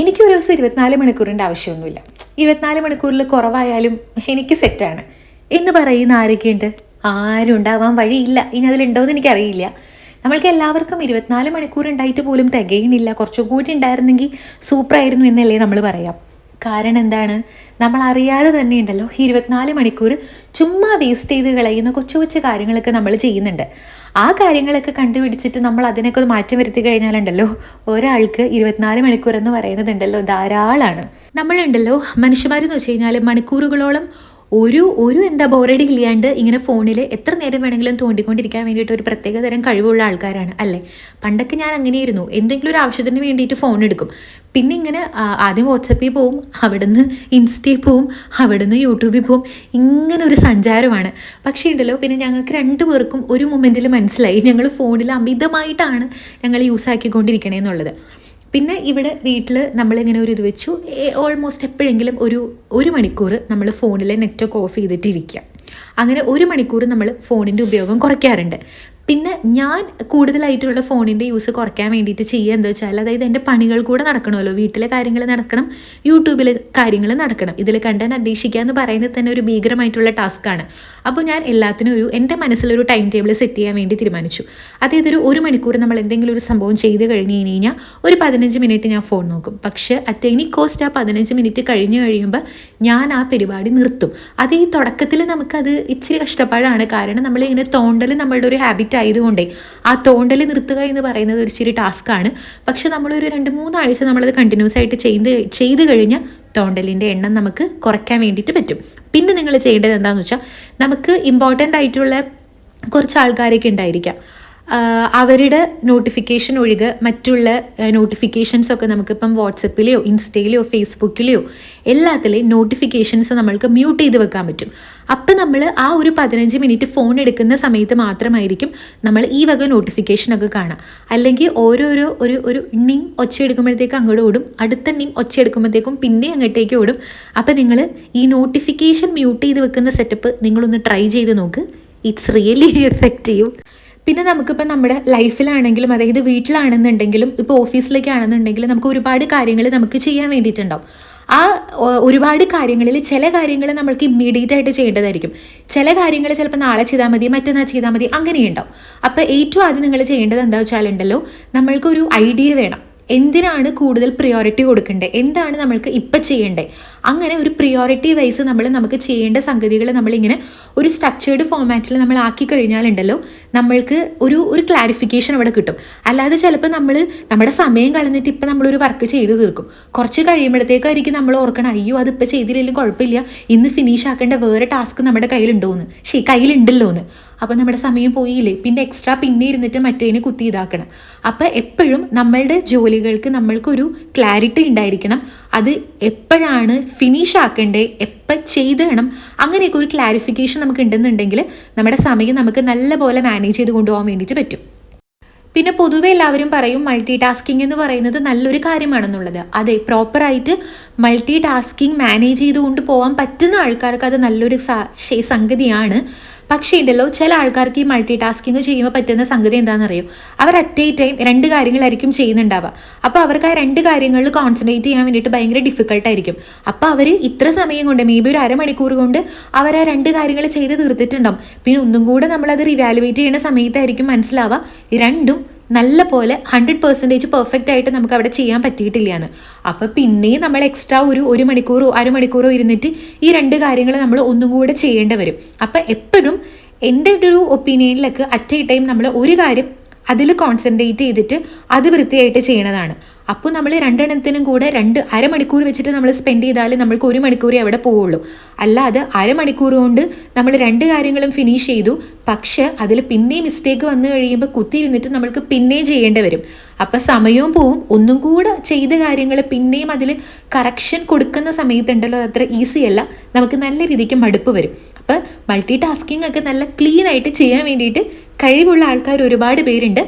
എനിക്കൊരു ദിവസം 24 മണിക്കൂറിൻ്റെ ആവശ്യമൊന്നുമില്ല. 24 മണിക്കൂറിൽ കുറവായാലും എനിക്ക് സെറ്റാണ് എന്ന് പറയുന്ന ആരൊക്കെയുണ്ട്? ആരും ഉണ്ടാവാൻ വഴിയില്ല. ഇനി അതിലുണ്ടോയെന്ന് എനിക്കറിയില്ല. നമ്മൾക്ക് എല്ലാവർക്കും 24 മണിക്കൂർ ഉണ്ടായിട്ട് പോലും തികയുന്നില്ല. കുറച്ചും കൂടി ഉണ്ടായിരുന്നെങ്കിൽ സൂപ്പറായിരുന്നു എന്നല്ലേ നമ്മൾ പറയാം. കാരണം എന്താണ്? നമ്മൾ അറിയാതെ തന്നെ ഉണ്ടല്ലോ 24 മണിക്കൂർ ചുമ്മാ വേസ്റ്റ് ചെയ്ത് കളയുന്ന കൊച്ചു കൊച്ചു കാര്യങ്ങളൊക്കെ നമ്മൾ ചെയ്യുന്നുണ്ട്. ആ കാര്യങ്ങളൊക്കെ കണ്ടുപിടിച്ചിട്ട് നമ്മൾ അതിനൊക്കെ ഒരു മാറ്റം വരുത്തി കഴിഞ്ഞാലുണ്ടല്ലോ ഒരാൾക്ക് 24 മണിക്കൂർ എന്ന് പറയുന്നതുണ്ടല്ലോ ധാരാളമാണ്. നമ്മളുണ്ടല്ലോ മനുഷ്യന്മാരെന്ന് വെച്ച് കഴിഞ്ഞാൽ മണിക്കൂറുകളോളം ഒരു ഒരു എന്താ ബോറടി ഇല്ലാണ്ട് ഇങ്ങനെ ഫോണിൽ എത്ര നേരം വേണമെങ്കിലും തോണ്ടിക്കൊണ്ടിരിക്കാൻ വേണ്ടിയിട്ട് ഒരു പ്രത്യേക തരം കഴിവുള്ള ആൾക്കാരാണ് അല്ലേ. പണ്ടൊക്കെ ഞാൻ അങ്ങനെയായിരുന്നു. എന്തെങ്കിലും ഒരു ആവശ്യത്തിന് വേണ്ടിയിട്ട് ഫോൺ എടുക്കും. പിന്നെ ഇങ്ങനെ ആദ്യം വാട്സപ്പിൽ പോവും, അവിടുന്ന് ഇൻസ്റ്റയിൽ പോവും, അവിടുന്ന് യൂട്യൂബിൽ പോവും. ഇങ്ങനെ ഒരു സഞ്ചാരമാണ്. പക്ഷേ ഉണ്ടല്ലോ പിന്നെ ഞങ്ങൾക്ക് രണ്ടുപേർക്കും ഒരു മൊമെൻറ്റിൽ മനസ്സിലായി ഞങ്ങൾ ഫോണിൽ അമിതമായിട്ടാണ് ഞങ്ങൾ യൂസ് ആക്കിക്കൊണ്ടിരിക്കണേന്നുള്ളത്. പിന്നെ ഇവിടെ വീട്ടിൽ നമ്മളിങ്ങനെ ഒരു ഇത് വെച്ചു, ഓൾമോസ്റ്റ് എപ്പോഴെങ്കിലും ഒരു മണിക്കൂർ നമ്മൾ ഫോണിലെ നെറ്റൊക്കെ ഓഫ് ചെയ്തിട്ടിരിക്കുക. അങ്ങനെ ഒരു മണിക്കൂർ നമ്മൾ ഫോണിൻ്റെ ഉപയോഗം കുറയ്ക്കാറുണ്ട്. പിന്നെ ഞാൻ കൂടുതലായിട്ടുള്ള ഫോണിൻ്റെ യൂസ് കുറയ്ക്കാൻ വേണ്ടിയിട്ട് ചെയ്യുക എന്താ വെച്ചാൽ, അതായത് എൻ്റെ പണികൾ കൂടെ നടക്കണമല്ലോ, വീട്ടിലെ കാര്യങ്ങൾ നടക്കണം, യൂട്യൂബിലെ കാര്യങ്ങൾ നടക്കണം. ഇതിൽ കണ്ടന്റ് അന്വേഷിക്കുക എന്ന് പറയുന്നത് തന്നെ ഒരു ഭീകരമായിട്ടുള്ള ടാസ്ക്കാണ്. അപ്പോൾ ഞാൻ എല്ലാത്തിനും എൻ്റെ മനസ്സിലൊരു ടൈം ടേബിൾ സെറ്റ് ചെയ്യാൻ വേണ്ടി തീരുമാനിച്ചു. അതായത് ഒരു മണിക്കൂർ നമ്മൾ എന്തെങ്കിലും ഒരു സംഭവം ചെയ്ത് കഴിഞ്ഞ് കഴിഞ്ഞാൽ ഒരു 15 മിനിറ്റ് ഞാൻ ഫോൺ നോക്കും. പക്ഷേ അറ്റ് എനി കോസ്റ്റ് ആ 15 മിനിറ്റ് കഴിഞ്ഞ് കഴിയുമ്പോൾ ഞാൻ ആ പരിപാടി നിർത്തും. അത് ഈ തുടക്കത്തിൽ നമുക്കത് ഇച്ചിരി കഷ്ടപ്പാടാണ്. കാരണം നമ്മളിങ്ങനെ തോണ്ടൽ നമ്മളുടെ ഒരു ഹാബിറ്റ് ആയതുകൊണ്ടേ ആ തോണ്ടൽ നിർത്തുക എന്ന് പറയുന്നത് ഒരു ഇച്ചിരി ടാസ്ക്കാണ്. പക്ഷെ നമ്മളൊരു 2-3 ആഴ്ച നമ്മളത് കണ്ടിന്യൂസ് ആയിട്ട് ചെയ്ത് കഴിഞ്ഞാൽ തോണ്ടലിൻ്റെ എണ്ണം നമുക്ക് കുറയ്ക്കാൻ വേണ്ടിയിട്ട് പറ്റും. പിന്നെ നിങ്ങൾ ചെയ്യേണ്ടത് എന്താണെന്ന് വെച്ചാൽ, നമുക്ക് ഇമ്പോർട്ടൻ്റ് ആയിട്ടുള്ള കുറച്ച് ആൾക്കാരൊക്കെ ഉണ്ടായിരിക്കാം. അവരുടെ നോട്ടിഫിക്കേഷൻ ഒഴികെ മറ്റുള്ള നോട്ടിഫിക്കേഷൻസൊക്കെ നമുക്കിപ്പം വാട്സപ്പിലെയോ ഇൻസ്റ്റയിലെയോ ഫേസ്ബുക്കിലെയോ എല്ലാത്തിലെയും നോട്ടിഫിക്കേഷൻസ് നമ്മൾക്ക് മ്യൂട്ട് ചെയ്ത് വെക്കാൻ പറ്റും. അപ്പം നമ്മൾ ആ ഒരു 15 മിനിറ്റ് ഫോൺ എടുക്കുന്ന സമയത്ത് മാത്രമായിരിക്കും നമ്മൾ ഈ വക നോട്ടിഫിക്കേഷനൊക്കെ കാണാം. അല്ലെങ്കിൽ ഓരോരോ ഒരു നീം ഒച്ച എടുക്കുമ്പോഴത്തേക്കും അങ്ങോട്ട് ഓടും, അടുത്ത നീം ഒച്ച എടുക്കുമ്പോഴത്തേക്കും പിന്നെ അങ്ങോട്ടേക്ക് ഓടും. അപ്പം നിങ്ങൾ ഈ നോട്ടിഫിക്കേഷൻ മ്യൂട്ട് ചെയ്ത് വെക്കുന്ന സെറ്റപ്പ് നിങ്ങളൊന്ന് ട്രൈ ചെയ്ത് നോക്ക്. It's really effective. പിന്നെ നമുക്കിപ്പോൾ നമ്മുടെ ലൈഫിലാണെങ്കിലും, അതായത് വീട്ടിലാണെന്നുണ്ടെങ്കിലും ഇപ്പോൾ ഓഫീസിലേക്ക് ആണെന്നുണ്ടെങ്കിലും നമുക്ക് ഒരുപാട് കാര്യങ്ങൾ നമുക്ക് ചെയ്യാൻ വേണ്ടിയിട്ടുണ്ടാവും. ആ ഒരുപാട് കാര്യങ്ങളിൽ ചില കാര്യങ്ങൾ നമ്മൾക്ക് ഇമ്മീഡിയറ്റ് ആയിട്ട് ചെയ്യേണ്ടതായിരിക്കും. ചില കാര്യങ്ങൾ ചിലപ്പോൾ നാളെ ചെയ്താൽ മതി, മറ്റന്നാൾ ചെയ്താൽ മതി, അങ്ങനെയുണ്ടാവും. അപ്പോൾ ഏറ്റവും ആദ്യം നിങ്ങൾ ചെയ്യേണ്ടത് എന്താ വെച്ചാലുണ്ടല്ലോ, നമ്മൾക്കൊരു ഐഡിയ വേണം. എന്തിനാണ് കൂടുതൽ പ്രിയോറിറ്റി കൊടുക്കേണ്ടത്, എന്താണ് നമ്മൾക്ക് ഇപ്പം ചെയ്യേണ്ടത്. അങ്ങനെ ഒരു പ്രിയോറിറ്റി വൈസ് നമുക്ക് ചെയ്യേണ്ട സംഗതികൾ നമ്മളിങ്ങനെ ഒരു സ്ട്രക്ചേർഡ് ഫോമാറ്റിൽ നമ്മൾ ആക്കി കഴിഞ്ഞാലുണ്ടല്ലോ നമ്മൾക്ക് ഒരു ക്ലാരിഫിക്കേഷൻ അവിടെ കിട്ടും. അല്ലാതെ ചിലപ്പോൾ നമ്മുടെ സമയം കളഞ്ഞിട്ട് ഇപ്പം നമ്മളൊരു വർക്ക് ചെയ്ത് തീർക്കും. കുറച്ച് കഴിയുമ്പോഴത്തേക്കായിരിക്കും നമ്മൾ ഓർക്കണം, അയ്യോ അതിപ്പോൾ ചെയ്തില്ലെങ്കിലും കുഴപ്പമില്ല, ഇന്ന് ഫിനിഷ് ആക്കേണ്ട വേറെ ടാസ്ക് നമ്മുടെ കയ്യിലുണ്ടോയെന്ന്, കയ്യിലുണ്ടല്ലോ എന്ന്. അപ്പോൾ നമ്മുടെ സമയം പോയില്ലേ, പിന്നെ എക്സ്ട്രാ പിന്നെ ഇരുന്നിട്ട് മറ്റേതിന് കുത്തി ഇതാക്കണം. അപ്പോൾ എപ്പോഴും നമ്മളുടെ ജോലികൾക്ക് നമ്മൾക്കൊരു ക്ലാരിറ്റി ഉണ്ടായിരിക്കണം. അത് എപ്പോഴാണ് ഫിനിഷ് ആക്കേണ്ടത്, എപ്പോൾ ചെയ്തിടണം, അങ്ങനെയൊക്കെ ഒരു ക്ലാരിഫിക്കേഷൻ നമുക്ക് ഉണ്ടെന്നുണ്ടെങ്കിൽ നമ്മുടെ സമയം നമുക്ക് നല്ലപോലെ മാനേജ് ചെയ്ത് കൊണ്ടുപോകാൻ വേണ്ടിയിട്ട് പറ്റും. പിന്നെ പൊതുവെ എല്ലാവരും പറയും മൾട്ടി ടാസ്കിങ് എന്ന് പറയുന്നത് നല്ലൊരു കാര്യമാണെന്നുള്ളത്. അതെ, പ്രോപ്പറായിട്ട് മൾട്ടി ടാസ്കിങ് മാനേജ് ചെയ്തുകൊണ്ട് പോകാൻ പറ്റുന്ന ആൾക്കാർക്ക് അത് നല്ലൊരു സംഗതിയാണ്. പക്ഷേ ഉണ്ടല്ലോ ചില ആൾക്കാർക്ക് ഈ മൾട്ടി ടാസ്കിങ് ചെയ്യുമ്പോൾ പറ്റുന്ന സംഗതി എന്താണെന്നറിയോ, അവർ അറ്റ് എ ടൈം 2 കാര്യങ്ങളായിരിക്കും ചെയ്യുന്നുണ്ടാവുക. അപ്പോൾ അവർക്ക് ആ 2 കാര്യങ്ങളിൽ കോൺസെൻട്രേറ്റ് ചെയ്യാൻ വേണ്ടിയിട്ട് ഭയങ്കര ഡിഫിക്കൽട്ടായിരിക്കും. അപ്പോൾ അവർ ഇത്ര സമയം കൊണ്ട് മേ ബി ഒരു അരമണിക്കൂർ കൊണ്ട് അവർ ആ 2 കാര്യങ്ങൾ ചെയ്ത് തീർത്തിട്ടുണ്ടാവും. പിന്നെ ഒന്നും കൂടെ നമ്മളത് റിവാലുവേറ്റ് ചെയ്യുന്ന സമയത്തായിരിക്കും മനസ്സിലാവുക രണ്ടും നല്ല പോലെ 100% പെർഫെക്റ്റ് ആയിട്ട് നമുക്ക് അവിടെ ചെയ്യാൻ പറ്റിയിട്ടില്ല എന്ന്. അപ്പോൾ പിന്നെയും നമ്മൾ എക്സ്ട്രാ ഒരു മണിക്കൂറോ അരമണിക്കൂറോ ഇരുന്നിട്ട് ഈ 2 കാര്യങ്ങൾ നമ്മൾ ഒന്നും കൂടെ ചെയ്യേണ്ടി വരും. അപ്പോൾ എപ്പോഴും എൻ്റെ ഒരു ഒപ്പീനിയനിലൊക്കെ അറ്റ് എ ടൈം നമ്മൾ ഒരു കാര്യം അതിൽ കോൺസെൻട്രേറ്റ് ചെയ്തിട്ട് അത് വൃത്തിയായിട്ട് ചെയ്യണതാണ്. അപ്പോൾ നമ്മൾ 2 എണ്ണത്തിനും കൂടെ അരമണിക്കൂർ വെച്ചിട്ട് നമ്മൾ സ്പെൻഡ് ചെയ്താൽ നമ്മൾക്ക് 1 മണിക്കൂറേ അവിടെ പോവുള്ളൂ. അല്ലാതെ അരമണിക്കൂർ കൊണ്ട് നമ്മൾ 2 കാര്യങ്ങളും ഫിനിഷ് ചെയ്തു, പക്ഷേ അതിൽ പിന്നെയും മിസ്റ്റേക്ക് വന്നു കഴിയുമ്പോൾ കുത്തിയിരുന്നിട്ട് നമ്മൾക്ക് പിന്നെയും ചെയ്യേണ്ടി വരും. അപ്പോൾ സമയവും പോവും. ഒന്നും കൂടെ ചെയ്ത കാര്യങ്ങൾ പിന്നെയും അതിൽ കറക്ഷൻ കൊടുക്കുന്ന സമയത്തുണ്ടല്ലോ അത്ര ഈസി അല്ല, നമുക്ക് നല്ല രീതിക്ക് മടുപ്പ് വരും. അപ്പോൾ മൾട്ടി ടാസ്കിങ് ഒക്കെ നല്ല ക്ലീൻ ആയിട്ട് ചെയ്യാൻ വേണ്ടിയിട്ട് കഴിവുള്ള ആൾക്കാർ ഒരുപാട് പേരുണ്ട്.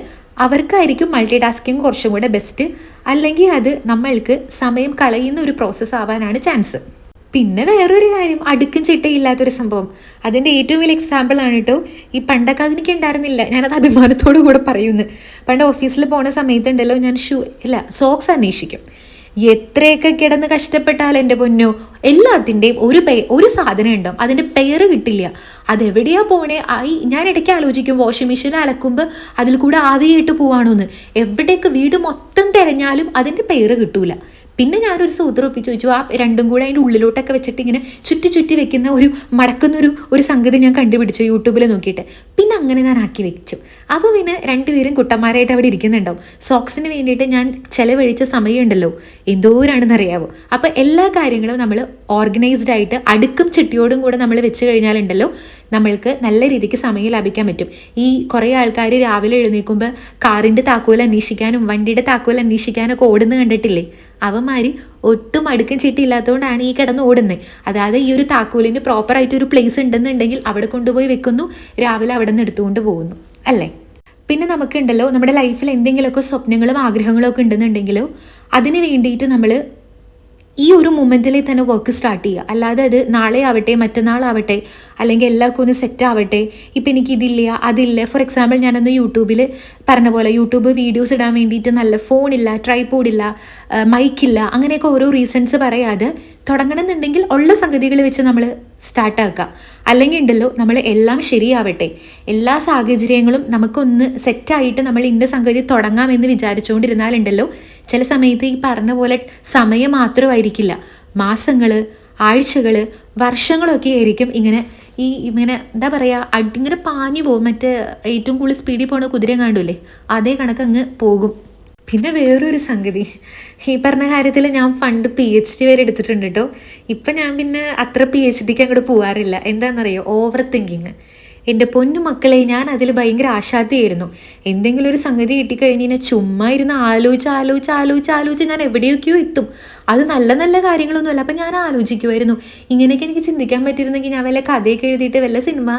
അവർക്കായിരിക്കും മൾട്ടി ടാസ്കിങ് കുറച്ചും കൂടെ ബെസ്റ്റ്. അല്ലെങ്കിൽ അത് നമ്മൾക്ക് സമയം കളയുന്ന ഒരു പ്രോസസ്സ് ആവാനാണ് ചാൻസ്. പിന്നെ വേറൊരു കാര്യം, അടുക്കും ചിട്ടയില്ലാത്തൊരു സംഭവം. അതിൻ്റെ ഏറ്റവും വലിയ എക്സാമ്പിളാണ് കേട്ടോ ഈ പണ്ടൊക്കെ അതെനിക്ക് ഉണ്ടായിരുന്നില്ല, ഞാനത് അഭിമാനത്തോടു കൂടെ പറയുന്നു. പണ്ട് ഓഫീസിൽ പോകുന്ന സമയത്തുണ്ടല്ലോ ഞാൻ സോക്സ് അന്വേഷിക്കും. എത്രയൊക്കെ കിടന്ന് കഷ്ടപ്പെട്ടാൽ എൻ്റെ പൊന്നോ, എല്ലാത്തിൻ്റെയും ഒരു സാധനം ഉണ്ടാവും, അതിൻ്റെ പേര് കിട്ടില്ല. അതെവിടെയാ പോണേ? ഞാൻ ഇടയ്ക്ക് ആലോചിക്കും, വാഷിംഗ് മെഷീനിൽ അലക്കുമ്പോൾ അതിൽ കൂടെ ആവിയായിട്ട് പോവാണോന്ന്. എവിടേക്ക് വീട് മൊത്തം തിരഞ്ഞാലും അതിൻ്റെ പേര് കിട്ടൂല. പിന്നെ ഞാനൊരു സൂത്രം ഒപ്പിച്ച് ചോദിച്ചു, ആ രണ്ടും കൂടെ അതിൻ്റെ ഉള്ളിലോട്ടൊക്കെ വെച്ചിട്ട് ഇങ്ങനെ ചുറ്റി ചുറ്റി വെക്കുന്ന മടക്കുന്നൊരു സംഗതി ഞാൻ കണ്ടുപിടിച്ചു യൂട്യൂബിൽ നോക്കിയിട്ട്. പിന്നെ അങ്ങനെ ഞാൻ ആക്കി വെച്ചു. അപ്പോൾ പിന്നെ രണ്ടുപേരും കുട്ടന്മാരായിട്ട് അവിടെ ഇരിക്കുന്നുണ്ടാവും. സോക്സിന് വേണ്ടിയിട്ട് ഞാൻ ചിലവഴിച്ച സമയമുണ്ടല്ലോ എന്തോരാണെന്നറിയാവോ. അപ്പോൾ എല്ലാ കാര്യങ്ങളും നമ്മൾ ഓർഗനൈസ്ഡ് ആയിട്ട് അടുക്കും ചിട്ടിയോടും കൂടെ നമ്മൾ വെച്ച് കഴിഞ്ഞാലുണ്ടല്ലോ നമ്മൾക്ക് നല്ല രീതിക്ക് സമയം ലാഭിക്കാൻ പറ്റും. ഈ കുറേ ആൾക്കാർ രാവിലെ എഴുന്നേൽക്കുമ്പോൾ കാറിൻ്റെ താക്കോൽ അന്വേഷിക്കാനും വണ്ടിയുടെ താക്കോൽ അന്വേഷിക്കാനൊക്കെ ഓടുന്ന കണ്ടിട്ടില്ലേ? അവന്മാർ ഒട്ടും അടുക്കും ചിട്ടിയില്ലാത്തതുകൊണ്ടാണ് ഈ കിടന്ന് ഓടുന്നത്. അതായത് ഈ ഒരു താക്കോലിന് പ്രോപ്പറായിട്ട് ഒരു പ്ലേസ് ഉണ്ടെന്നുണ്ടെങ്കിൽ അവിടെ കൊണ്ടുപോയി വെക്കുന്നു, രാവിലെ അവിടെ നിന്ന് എടുത്തുകൊണ്ട് പോകുന്നു, അല്ലേ? പിന്നെ നമുക്കുണ്ടല്ലോ നമ്മുടെ ലൈഫിൽ എന്തെങ്കിലുമൊക്കെ സ്വപ്നങ്ങളും ആഗ്രഹങ്ങളും ഒക്കെ ഉണ്ടെന്നുണ്ടെങ്കിലോ അതിന് വേണ്ടിയിട്ട് നമ്മൾ ഈ ഒരു മൊമെൻറ്റിൽ തന്നെ വർക്ക് സ്റ്റാർട്ട് ചെയ്യുക. അല്ലാതെ അത് നാളെ ആവട്ടെ മറ്റന്നാളാവട്ടെ അല്ലെങ്കിൽ എല്ലാവർക്കും ഒന്ന് സെറ്റ് ആവട്ടെ, ഇപ്പം എനിക്കിതില്ല അതില്ല. ഫോർ എക്സാമ്പിൾ ഞാനൊന്ന് യൂട്യൂബിൽ പറഞ്ഞ പോലെ യൂട്യൂബ് വീഡിയോസ് ഇടാൻ വേണ്ടിയിട്ട് നല്ല ഫോണില്ല, ട്രൈപോഡില്ല, മൈക്കില്ല, അങ്ങനെയൊക്കെ ഓരോ റീസൺസ് പറയാതെ തുടങ്ങണമെന്നുണ്ടെങ്കിൽ ഉള്ള സംഗതികൾ വെച്ച് നമ്മൾ സ്റ്റാർട്ടാക്കുക. അല്ലെങ്കിൽ ഉണ്ടല്ലോ നമ്മൾ എല്ലാം ശരിയാവട്ടെ, എല്ലാ സാഹചര്യങ്ങളും നമുക്കൊന്ന് സെറ്റായിട്ട് നമ്മൾ ഇന്ന സംഗതി തുടങ്ങാമെന്ന് വിചാരിച്ചുകൊണ്ടിരുന്നാലുണ്ടല്ലോ ചില സമയത്ത് ഈ പറഞ്ഞ പോലെ സമയം മാത്രമായിരിക്കില്ല, മാസങ്ങൾ, ആഴ്ചകൾ, വർഷങ്ങളൊക്കെ ആയിരിക്കും ഇങ്ങനെ എന്താ പറയുക ഇങ്ങനെ പാഞ്ഞു പോകും. മറ്റേ ഏറ്റവും കൂടുതൽ സ്പീഡിൽ പോകുന്ന കുതിര കണ്ടില്ലേ, അതേ കണക്ക് അങ്ങ് പോകും. പിന്നെ വേറൊരു സംഗതി, ഈ പറഞ്ഞ കാര്യത്തിൽ ഞാൻ പണ്ട് PhD വരെ എടുത്തിട്ടുണ്ട് കേട്ടോ. ഇപ്പം ഞാൻ പിന്നെ അത്ര PhDക്ക് അങ്ങോട്ട് പോകാറില്ല. എന്താണെന്നറിയോ? Over thinking. എൻ്റെ പൊന്നു മക്കളെ, ഞാൻ അതിൽ ഭയങ്കര ആശാദ്യമായിരുന്നു. എന്തെങ്കിലും ഒരു സംഗതി കിട്ടിക്കഴിഞ്ഞ് കഴിഞ്ഞാൽ ചുമ്മാ ഇരുന്ന് ആലോചിച്ച് ഞാൻ എവിടെയൊക്കെയോ എത്തും. അത് നല്ല നല്ല കാര്യങ്ങളൊന്നുമല്ല. അപ്പം ഞാൻ ആലോചിക്കുമായിരുന്നു, ഇങ്ങനെയൊക്കെ എനിക്ക് ചിന്തിക്കാൻ പറ്റിയിരുന്നെങ്കിൽ ഞാൻ വല്ല കഥയൊക്കെ എഴുതിയിട്ട് വല്ല സിനിമ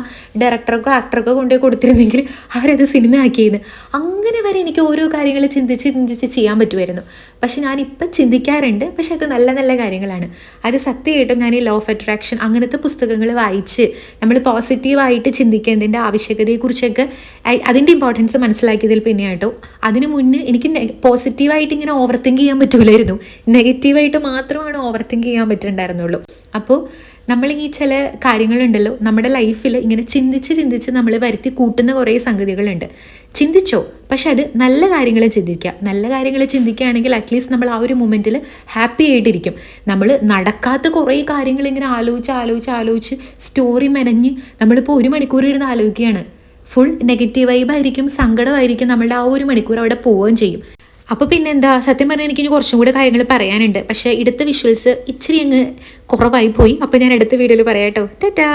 ഡയറക്ടർക്കോ ആക്ടർക്കോ കൊണ്ടുപോയി കൊടുത്തിരുന്നെങ്കിൽ അവരത് സിനിമ ആക്കിയിരുന്നു. അങ്ങനെ വരെ എനിക്ക് ഓരോ കാര്യങ്ങൾ ചിന്തിച്ച് ചെയ്യാൻ പറ്റുമായിരുന്നു. പക്ഷെ ഞാനിപ്പം ചിന്തിക്കാറുണ്ട്. പക്ഷെ അത് നല്ല നല്ല കാര്യങ്ങളാണ്. അത് സത്യമായിട്ടും ഞാൻ ഈ ലോ ഓഫ് അട്രാക്ഷൻ അങ്ങനത്തെ പുസ്തകങ്ങൾ വായിച്ച് നമ്മൾ പോസിറ്റീവായിട്ട് ചിന്തിക്കേണ്ടതിൻ്റെ ആവശ്യകതയെക്കുറിച്ചൊക്കെ അതിൻ്റെ ഇമ്പോർട്ടൻസ് മനസ്സിലാക്കിയതിൽ പിന്നെയായിട്ടോ. അതിന് മുന്നേ എനിക്ക് പോസിറ്റീവായിട്ട് ഇങ്ങനെ ഓവർ തിങ്ക് ചെയ്യാൻ പറ്റൂലായിരുന്നു, നെഗറ്റീവായിട്ട് മാത്രമാണ് ഓവർ തിങ്ക് ചെയ്യാൻ പറ്റുന്നുണ്ടായിരുന്നുള്ളൂ. അപ്പോൾ നമ്മൾ ഈ ചില കാര്യങ്ങളുണ്ടല്ലോ നമ്മുടെ ലൈഫിൽ ഇങ്ങനെ ചിന്തിച്ച് നമ്മൾ വരുത്തി കൂട്ടുന്ന കുറേ സംഗതികളുണ്ട്. ചിന്തിച്ചോ, പക്ഷെ അത് നല്ല കാര്യങ്ങൾ ചിന്തിക്കുക. നല്ല കാര്യങ്ങൾ ചിന്തിക്കുകയാണെങ്കിൽ അറ്റ്ലീസ്റ്റ് നമ്മൾ ആ ഒരു മൊമെൻറ്റിൽ ഹാപ്പി ആയിട്ടിരിക്കും. നമ്മൾ നടക്കാത്ത കുറേ കാര്യങ്ങൾ ഇങ്ങനെ ആലോചിച്ച് സ്റ്റോറി മെനഞ്ഞ് നമ്മളിപ്പോൾ 1 മണിക്കൂർ ഇരുന്ന് ആലോചിക്കുകയാണ്. ഫുൾ നെഗറ്റീവ് വൈബായിരിക്കും, സങ്കടമായിരിക്കും, നമ്മളുടെ ആ 1 മണിക്കൂർ അവിടെ പോവുകയും ചെയ്യും. അപ്പോൾ പിന്നെ എന്താ, സത്യം പറഞ്ഞാൽ എനിക്കിനി കുറച്ചും കൂടെ കാര്യങ്ങൾ പറയാനുണ്ട്. പക്ഷേ എടുത്ത വിഷ്വൽസ് ഇച്ചിരി അങ്ങ് കുറവായി പോയി. അപ്പോൾ ഞാൻ അടുത്ത വീഡിയോയിൽ പറയാം കേട്ടോ. ടാറ്റാ.